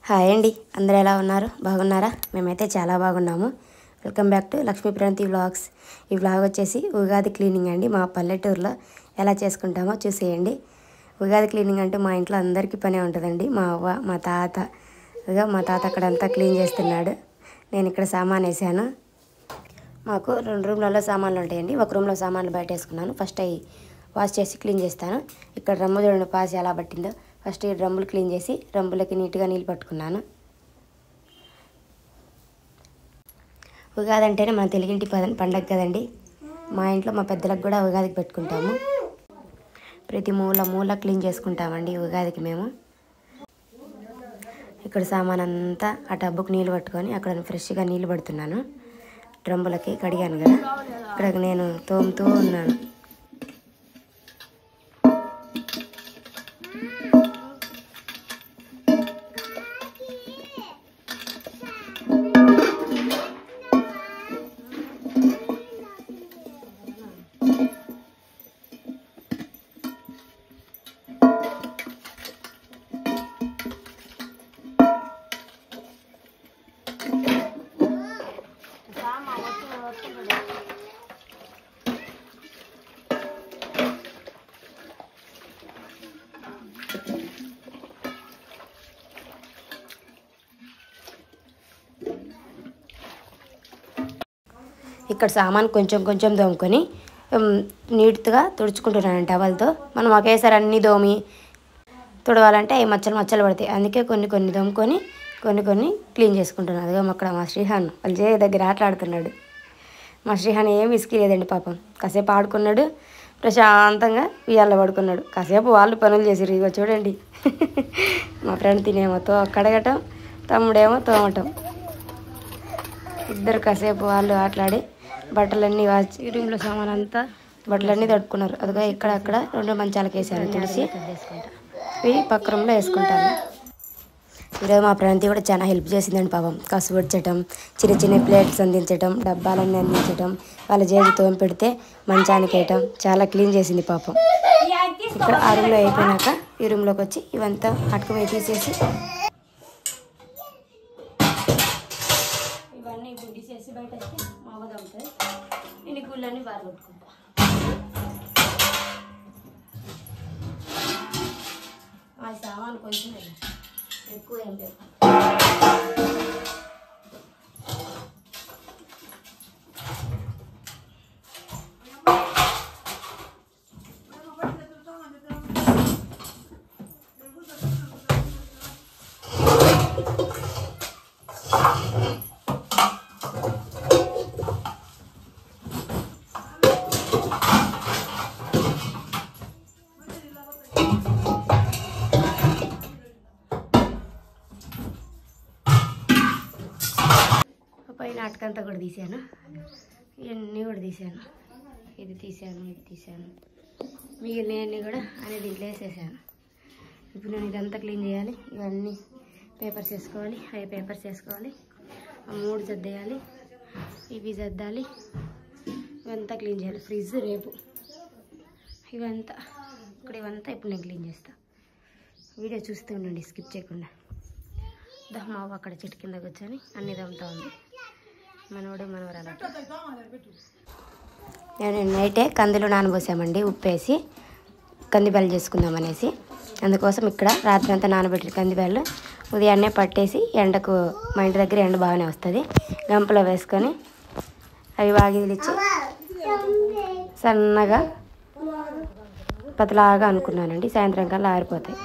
Hi అండి, అందరూ ఎలా ఉన్నారు? బాగున్నారా? మేమైతే చాలా బాగున్నాము. Welcome back to Lakshmi Pranathi vlogs. ఈ వ్లాగ్ వచ్చేసి ఉగాది క్లీనింగ్ అండి. మా పల్లెటూరులో ఎలా చేసుకుంటామో చూసేయండి. ఉగాది క్లీనింగ్ అంటే మా ఇంట్లో అందరికీ పనే ఉంటుందండి. మా అవ్వ, మా తాత అక్కడంతా క్లీన్ చేస్తున్నాడు. నేను ఇక్కడ సామాన్ వేసాను. మాకు 2 రూమ్లలో సామాన్లు ఉంటాయండి. ఒక రూమ్లో సామాన్లు బయట వేసుకున్నాను. ఫస్ట్ అవి వాష్ చేసి క్లీన్ చేస్తాను. ఇక్కడ డ్రమ్ము చూడండి పాసి ఎలా పట్టిందో. ఫస్ట్ ఈ డ్రమ్ములు క్లీన్ చేసి డ్రమ్ములకి నీట్గా నీళ్ళు పట్టుకున్నాను. ఉగాది అంటేనే మన తెలుగింటి పండగ కదండి. మా ఇంట్లో మా పెద్దలకు కూడా ఉగాదికి పెట్టుకుంటాము. ప్రతి మూల క్లీన్ చేసుకుంటామండి ఉగాదికి మేము. ఇక్కడ సామాన్ అంతా ఆ టబ్బుకు నీళ్ళు పట్టుకొని అక్కడ ఫ్రెష్గా నీళ్ళు పడుతున్నాను. డ్రమ్ములకి కడిగాను కదా, ఇక్కడ నేను తోముతూ ఉన్నాను. ఇక్కడ సామాన్ కొంచెం దోముకొని నీట్గా తుడుచుకుంటున్నాను టవల్తో. మనం ఒకేసారి అన్నీ దోమి తుడవాలంటే అవి మచ్చలు పడతాయి. అందుకే కొన్ని దోముకొని కొన్ని క్లీన్ చేసుకుంటున్నాను. అదిగో అక్కడ మా శ్రీహాన్ వాళ్ళ జే దగ్గర ఆటలాడుతున్నాడు. మా శ్రీహాన్ ఏమి ఇసుకలేదండి పాపం. కాసేపు ఆడుకున్నాడు, ప్రశాంతంగా ఉయ్యాల్లో పడుకున్నాడు. కాసేపు వాళ్ళు పనులు చేసిరు. ఇగో చూడండి, మా ఫ్రెండ్ తినేమో కడగటం, తమ్ముడేమో తోమటం. ఇద్దరు కాసేపు వాళ్ళు ఆటలాడి బట్టలన్నీ వాచి రూమ్లో సామాన్ అంతా బట్టలన్నీ తడుపుకున్నారు. అదిగో అక్కడ 2 మంచాలకు వేసాను తుడిసి. ఇవి పక్క రూమ్లో వేసుకుంటాను. ఈరోజు మా ప్రణతి కూడా చాలా హెల్ప్ చేసిందండి పాపం. కసు వచ్చటం, చిన్న ప్లేట్స్ అందించటం, డబ్బాలన్నీ అందించటం, వాళ్ళ జేజు తోమి పెడితే మంచానికి వేయటం, చాలా క్లీన్ చేసింది పాపం. ఇక్కడ ఆ రూమ్లో అయిపోయినాక ఈ రూమ్లోకి వచ్చి ఇవంతా అటుకుపోయి తీసేసి ఇవన్నీ గుడ్డి చేసి బయట మావదవుతాయి. ఇన్ని గుళ్ళన్నీ బాగా కొట్టుకుంటా. ఆ సామాను కొంచెం ఎక్కువ ఏం లేదు. పైన అటకంతా కూడా తీసాను, ఇవన్నీ కూడా తీసాను. ఇది తీసాను, మిగిలినవన్నీ కూడా అనేది దీంట్లో వేసేసాను. ఇప్పుడు నేను ఇదంతా క్లీన్ చేయాలి. ఇవన్నీ పేపర్స్ వేసుకోవాలి, అవి పేపర్స్ వేసుకోవాలి, 3 సర్దేయాలి, ఇవి సర్దాలి, ఇవంతా క్లీన్ చేయాలి. ఫ్రిడ్జ్ రేపు ఇవంతా ఇప్పుడు నేను క్లీన్ చేస్తాను. వీడియో చూస్తూ ఉండండి, స్కిప్ చేయకుండా. మావ అక్కడ చెట్టు కింద కూర్చొని అన్ని దమ్ముతూ ఉంది. మనవరాలు. నేను నైటే కందులు నానబోసామండి ఉప్పేసి, కందిబెల్లు చేసుకుందామనేసి. అందుకోసం ఇక్కడ రాత్రి అంతా నానబెట్టిన కందిబెల్లు ఉదయాన్నే పట్టేసి ఎండకు, మా ఇంటి దగ్గర ఎండ బాగానే వస్తుంది, గంపలో వేసుకొని అవి వాగిలిచ్చి సన్నగా పతలాగా అనుకున్నానండి. సాయంత్రం కల్లా ఆరిపోతాయి.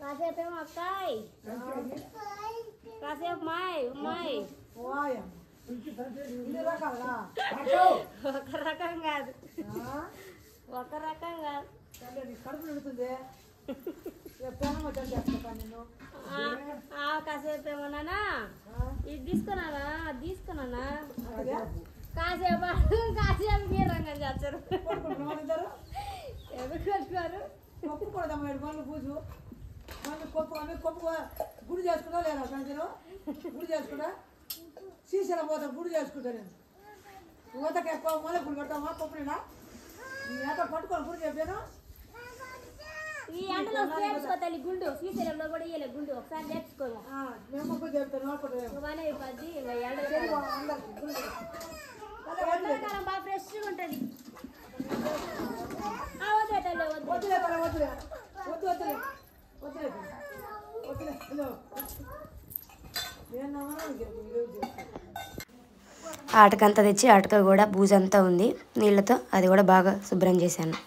కాసేపు అక్కాయ్, కాసేపు మాయ్ ఒక రకం కాదు. కాసేపు ఏమన్నా ఇది తీసుకున్నానా తీసుకున్నానా కాసేపు కాసేపు మీరు రంగం చేస్తారు ఎవరు కట్టుకోరు పూజు గుడి చేసుకుంటా లేదా సంచలో గుడి చేసుకుంటా శ్రీశైలం పోతా గుడి చేసుకుంటా నేను యువతకి ఎక్కువ మళ్ళీ గుడి కడతామా కొప్పునేనా ఎంత పట్టుకొని గుడి చెప్పాను ఈ ఎండలో తల్లి గుండు శ్రీశైలంలో కూడా ఇయ్యలే గుండు ఒకసారి నేర్చుకోము మేము గుడి చెప్తాను బాగా ఫ్రెష్గా ఉంటుంది ఆటకంతా తెచ్చి ఆటక కూడా బూజంతా ఉంది నీళ్ళతో అది కూడా బాగా శుభ్రం చేశాను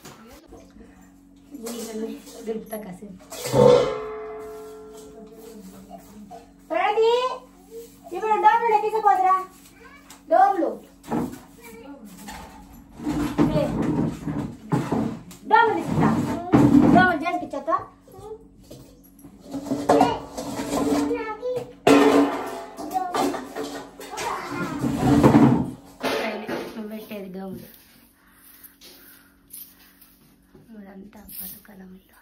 దులుపుతా కాసేపు ఇప్పుడు డోములు ఎక్కించపోదురా డోములు డోములు ఇస్తా డోములు చేసుకిచ్చా పెట్టేది డోములు ఇదంతా పట్టుకలంలో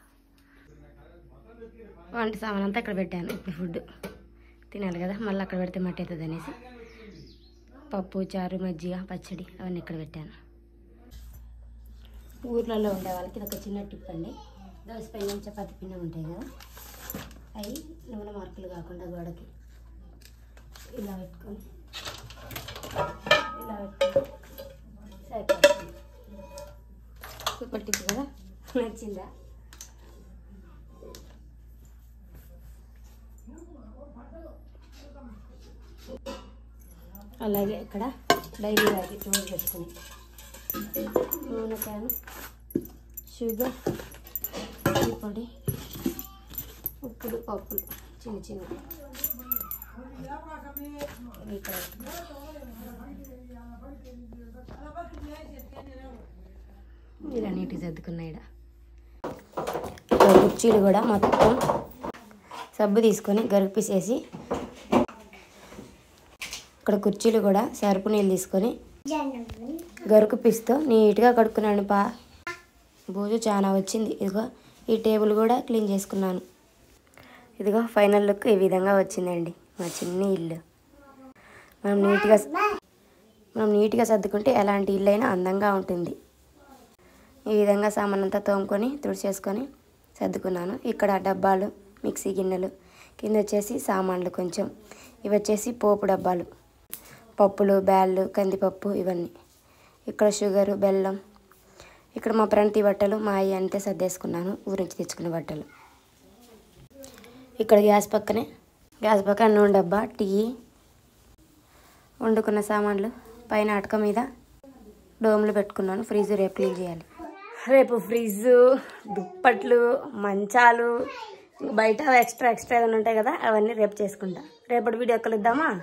వంట సామాన్ అంతా ఇక్కడ పెట్టాను ఇప్పుడు ఫుడ్ తినాలి కదా మళ్ళీ అక్కడ పెడితే మట్టి అవుతుంది అనేసి పప్పు చారు మజ్జిగ పచ్చడి అవన్నీ ఇక్కడ పెట్టాను ఊర్లలో ఉండే వాళ్ళకి ఇది ఒక చిన్న టిప్ అండి దోశ పిండి చపాతి పిండి ఉంటాయి కదా అవి నూనె మార్కులు కాకుండా గోడకి ఇలా పెట్టుకొని సరిపోతుంది సూపర్ టిప్ కదా నచ్చిందా అలాగే ఇక్కడ డైలీ రాగి రోజు పెట్టుకుని నూనె క్యాను షుగర్ పొడి ఉప్పులు పప్పులు చిన్న చిన్న ఇక్కడ ఇలా నీట్గా సర్దుకున్నాయి ఇక్కడ కుర్చీలు కూడా మొత్తం సబ్బు తీసుకొని గరిపిసేసి ఇక్కడ కుర్చీలు కూడా సరుపు నీళ్ళు తీసుకొని గరుకు పిస్తూ నీట్గా కడుక్కున్నాను బూజు చాలా వచ్చింది ఇదిగో ఈ టేబుల్ కూడా క్లీన్ చేసుకున్నాను ఇదిగో ఫైనల్ లుక్ ఈ విధంగా వచ్చిందండి మా చిన్న ఇల్లు మనం నీట్గా సర్దుకుంటే ఎలాంటి ఇల్లు అయినా అందంగా ఉంటుంది ఈ విధంగా సామాన్ అంతా తోముకొని తుడిచేసుకొని సర్దుకున్నాను ఇక్కడ డబ్బాలు మిక్సీ గిన్నెలు కింద వచ్చేసి సామాన్లు కొంచెం ఇవి వచ్చేసి పోపు డబ్బాలు పప్పులు బ్యాళ్ళు కందిపప్పు ఇవన్నీ ఇక్కడ షుగరు బెల్లం ఇక్కడ మా ప్రంతి బట్టలు మా అయ్యి అంతే సర్దేసుకున్నాను ఊరి నుంచి తెచ్చుకున్న బట్టలు ఇక్కడ గ్యాస్ పక్కన నూనె డబ్బా టీ వండుకున్న సామాన్లు పైన అటక మీద డోములు పెట్టుకున్నాను ఫ్రిడ్జ్ రేపు క్లీన్ చేయాలి రేపు ఫ్రిడ్జ్ దుప్పట్లు మంచాలు బయట ఎక్స్ట్రా ఏదైనా ఉంటాయి కదా అవన్నీ రేపు చేసుకుంటా రేపటి వీడియో కలుద్దామా